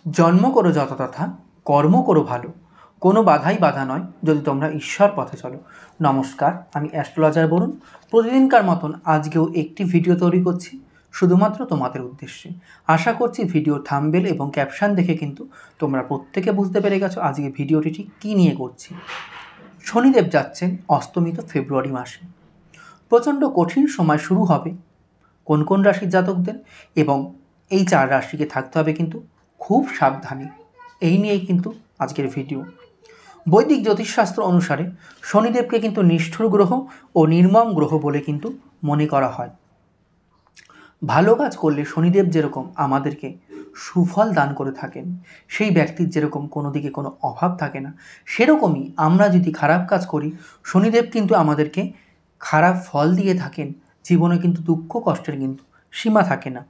জন্ম করো যত তথা, কর্ম করো ভালো, কোনো বাধাই বাধা নয় যদি তোমরা ঈশ্বর পথে চলো। নমস্কার, আমি অ্যাস্ট্রোলজার বরুণ। প্রতিদিনকার মতন আজকেও একটি ভিডিও তৈরি করছি শুধুমাত্র তোমাদের উদ্দেশ্যে। আশা করছি ভিডিও থাম্বনেল এবং ক্যাপশন দেখে কিন্তু তোমরা প্রত্যেকে বুঝতে পেরে গেছো আজকে ভিডিওটি ঠিক কী নিয়ে করছি। শনিদেব যাচ্ছেন অস্তমিত ফেব্রুয়ারি মাসে। প্রচণ্ড কঠিন সময় শুরু হবে কোন কোন রাশির জাতকদের, এবং এই 4 রাশিকে থাকতে হবে কিন্তু খুব সাবধানে। এই নিয়েই কিন্তু আজকের ভিডিও। বৈদিক জ্যোতিষশাস্ত্র অনুসারে শনিদেবকে কিন্তু নিষ্ঠুর গ্রহ ও নির্মম গ্রহ বলে কিন্তু মনে করা হয়। ভালো কাজ করলে শনিদেব যেরকম আমাদেরকে সুফল দান করে থাকেন, সেই ব্যক্তির যেরকম কোনো দিকে কোনো অভাব থাকে না, সেরকমই আমরা যদি খারাপ কাজ করি শনিদেব কিন্তু আমাদেরকে খারাপ ফল দিয়ে থাকেন। জীবনে কিন্তু দুঃখ কষ্টের কিন্তু সীমা থাকে না।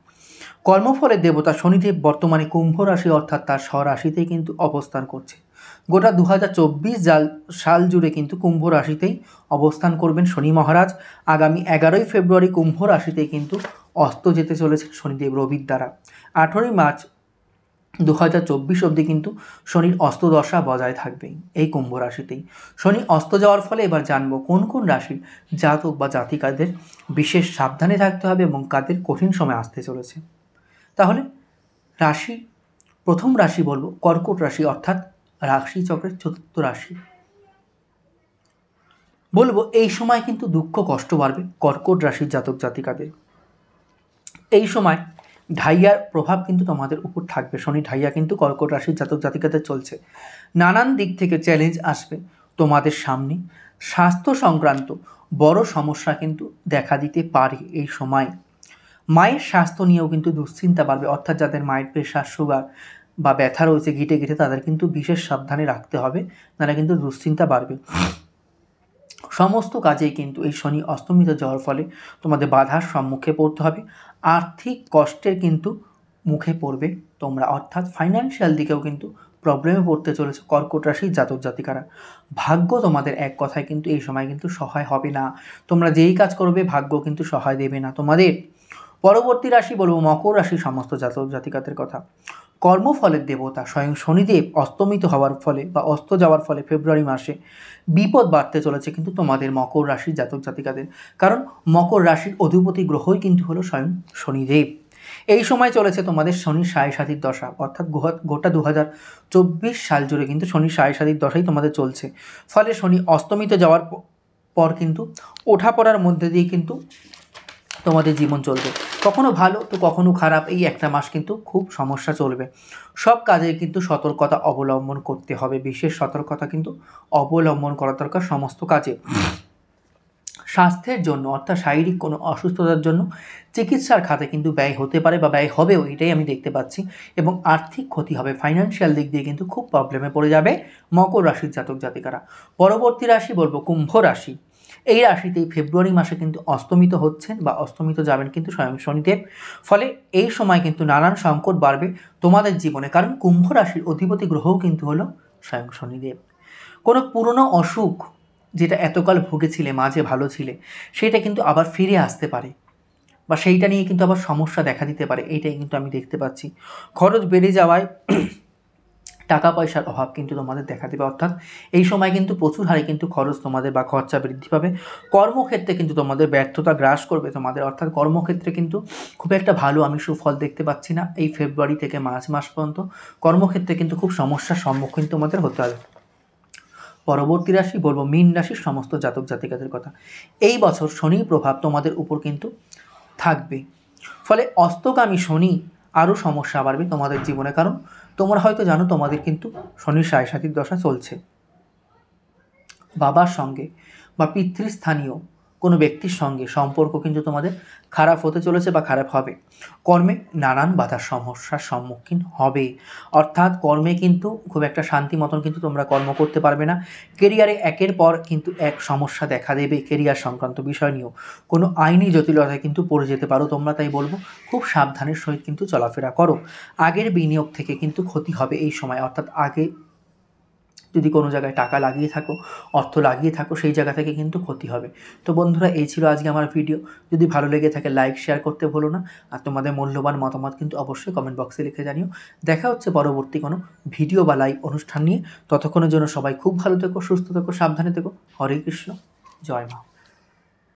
কর্মফলের দেবতা শনিদেব বর্তমানে কুম্ভ রাশি অর্থাৎ তার স্বরাশিতেই কিন্তু অবস্থান করছে। গোটা 2024 সাল জুড়ে কিন্তু কুম্ভ রাশিতেই অবস্থান করবেন শনি মহারাজ। আগামী 11ই ফেব্রুয়ারি কুম্ভ রাশিতেই কিন্তু অস্ত যেতে চলেছে শনিদেব রবির দ্বারা। 18ই মার্চ 2024 অবধি কিন্তু শনির অস্তদশা বজায় থাকবে এই কুম্ভ রাশিতেই। শনি অস্ত যাওয়ার ফলে এবার জানবো কোন কোন রাশির জাতক বা জাতিকাদের বিশেষ সাবধানে থাকতে হবে এবং কাদের কঠিন সময় আসতে চলেছে। তাহলে রাশি, প্রথম রাশি বলবো কর্কট রাশি, অর্থাৎ রাশি চক্রের চতুর্থ রাশি। বলবো এই সময় কিন্তু দুঃখ কষ্ট বাড়বে কর্কট রাশির জাতক জাতিকাদের। এই সময় ঢাইয়ার প্রভাব কিন্তু তোমাদের উপর থাকবে। শনি ঢাইয়া কিন্তু কর্কট রাশির জাতক জাতিকাদের চলছে। নানান দিক থেকে চ্যালেঞ্জ আসবে তোমাদের সামনে। স্বাস্থ্য সংক্রান্ত বড় সমস্যা কিন্তু দেখা দিতে পারে এই সময়। মায়ের স্বাস্থ্য নিয়েও কিন্তু দুশ্চিন্তা বাড়বে, অর্থাৎ যাদের মায়ের প্রেশার সুগার বা ব্যথা রয়েছে ঘিটে ঘিটে, তাদের কিন্তু বিশেষ সাবধানে রাখতে হবে, নাহলে কিন্তু দুশ্চিন্তা বাড়বে। সমস্ত কাজেই কিন্তু এই শনি অস্তমিত যাওয়ার ফলে তোমাদের বাধার সম্মুখে পড়তে হবে। আর্থিক কষ্টের কিন্তু মুখে পড়বে তোমরা, অর্থাৎ ফাইন্যান্সিয়াল দিকেও কিন্তু প্রবলেমে পড়তে চলেছে কর্কট রাশির জাতক জাতিকারা। ভাগ্য তোমাদের এক কথায় কিন্তু এই সময় কিন্তু সহায় হবে না। তোমরা যেই কাজ করবে ভাগ্য কিন্তু সহায় দেবে না তোমাদের। পরবর্তী রাশি বলবো মকর রাশির সমস্ত জাতক জাতিকাদের কথা। কর্মফলের দেবতা স্বয়ং শনিদেব অস্তমিত হওয়ার ফলে বা অস্ত যাওয়ার ফলে ফেব্রুয়ারি মাসে বিপদ বাড়তে চলেছে কিন্তু তোমাদের মকর রাশির জাতক জাতিকাদের। কারণ মকর রাশির অধিপতি গ্রহই কিন্তু হলো স্বয়ং শনিদেব। এই সময় চলেছে তোমাদের শনির সাড়ে সাতির দশা, অর্থাৎ গোটা 2024 সাল জুড়ে কিন্তু শনির সাড়ে সাতির দশাই তোমাদের চলছে। ফলে শনি অস্তমিত যাওয়ার পর কিন্তু ওঠাপড়ার মধ্যে দিয়ে কিন্তু তোমাদের জীবন চলবে, কখনো ভালো তো কখনো খারাপ। এই একটা মাস কিন্তু খুব সমস্যা চলবে। সব কাজে কিন্তু সতর্কতা অবলম্বন করতে হবে, বিশেষ সতর্কতা কিন্তু অবলম্বন করা দরকার সমস্ত কাজে। স্বাস্থ্যের জন্য অর্থাৎ শারীরিক কোনো অসুস্থতার জন্য চিকিৎসার খাতে কিন্তু ব্যয় হতে পারে বা ব্যয় হবেও, এটাই আমি দেখতে পাচ্ছি। এবং আর্থিক ক্ষতি হবে, ফাইন্যান্সিয়াল দিক দিয়ে কিন্তু খুব প্রবলেমে পড়ে যাবে মকর রাশির জাতক জাতিকারা। পরবর্তী রাশি বলবো কুম্ভ রাশি। এই রাশিতেই ফেব্রুয়ারি মাসে কিন্তু অস্তমিত হচ্ছেন বা অস্তমিত যাবেন কিন্তু স্বয়ং শনিদেব। ফলে এই সময় কিন্তু নানান সংকট বাড়বে তোমাদের জীবনে, কারণ কুম্ভ রাশির অধিপতি গ্রহও কিন্তু হলো স্বয়ং শনিদেব। কোনো পুরনো অসুখ যেটা এতকাল ভুগেছিলে, মাঝে ভালো ছিলে, সেটা কিন্তু আবার ফিরে আসতে পারে বা সেইটা নিয়ে কিন্তু আবার সমস্যা দেখা দিতে পারে, এইটাই কিন্তু আমি দেখতে পাচ্ছি। খরচ বেড়ে যাওয়ায় টাকা পয়সার অভাব কিন্তু তোমাদের দেখা দেবে, অর্থাৎ এই সময় কিন্তু প্রচুর হারে কিন্তু খরচ তোমাদের বা খরচা বৃদ্ধি পাবে। কর্মক্ষেত্রে কিন্তু তোমাদের ব্যর্থতা গ্রাস করবে তোমাদের, অর্থাৎ কর্মক্ষেত্রে কিন্তু খুব একটা ভালো আমি সুফল দেখতে পাচ্ছি না এই ফেব্রুয়ারি থেকে মার্চ মাস পর্যন্ত। কর্মক্ষেত্রে কিন্তু খুব সমস্যার সম্মুখীন তোমাদের হতে হবে। পরবর্তী রাশি বলবো মীন রাশির সমস্ত জাতক জাতিকাদের কথা। এই বছর শনির প্রভাব তোমাদের উপর কিন্তু থাকবে, ফলে অস্তগামী শনি আরও সমস্যা বাড়বে তোমাদের জীবনে। কারণ তোমরা হয়তো জানো তোমাদের কিন্তু শনির সাড়ে সাতির দশা চলছে। বাবার সঙ্গে বা পিতৃস্থানীয় কোনো ব্যক্তির সঙ্গে সম্পর্ক কিন্তু তোমাদের খারাপ হতে চলেছে বা খারাপ হবে। কর্মে নানান বাধার সমস্যার সম্মুখীন হবে, অর্থাৎ কর্মে কিন্তু খুব একটা শান্তি মতন কিন্তু তোমরা কর্ম করতে পারবে না। কেরিয়ারে একের পর কিন্তু এক সমস্যা দেখা দেবে, কেরিয়ার সংক্রান্ত বিষয় নিয়েও কোনো আইনি জটিলতায় কিন্তু পড়ে যেতে পারো তোমরা। তাই বলবো খুব সাবধানের সহিত কিন্তু চলাফেরা করো। আগের বিনিয়োগ থেকে কিন্তু ক্ষতি হবে এই সময়, অর্থাৎ আগে যদি কোনো জায়গায় টাকা লাগিয়ে থাকো, অর্থ লাগিয়ে থাকো, সেই জায়গা থেকে কিন্তু ক্ষতি হবে। তো বন্ধুরা, এই ছিল আজকে আমার ভিডিও। যদি ভালো লেগে থাকে লাইক শেয়ার করতে ভুলো না, আর তোমাদের মূল্যবান মতামত কিন্তু অবশ্যই কমেন্ট বক্সে লিখে জানিও। দেখা হচ্ছে পরবর্তী কোনো ভিডিও বা লাইভ অনুষ্ঠান নিয়ে। ততক্ষণের জন্য সবাই খুব ভালো থেকো, সুস্থ থেকো, সাবধানে থেকো। হরে কৃষ্ণ, জয় মা।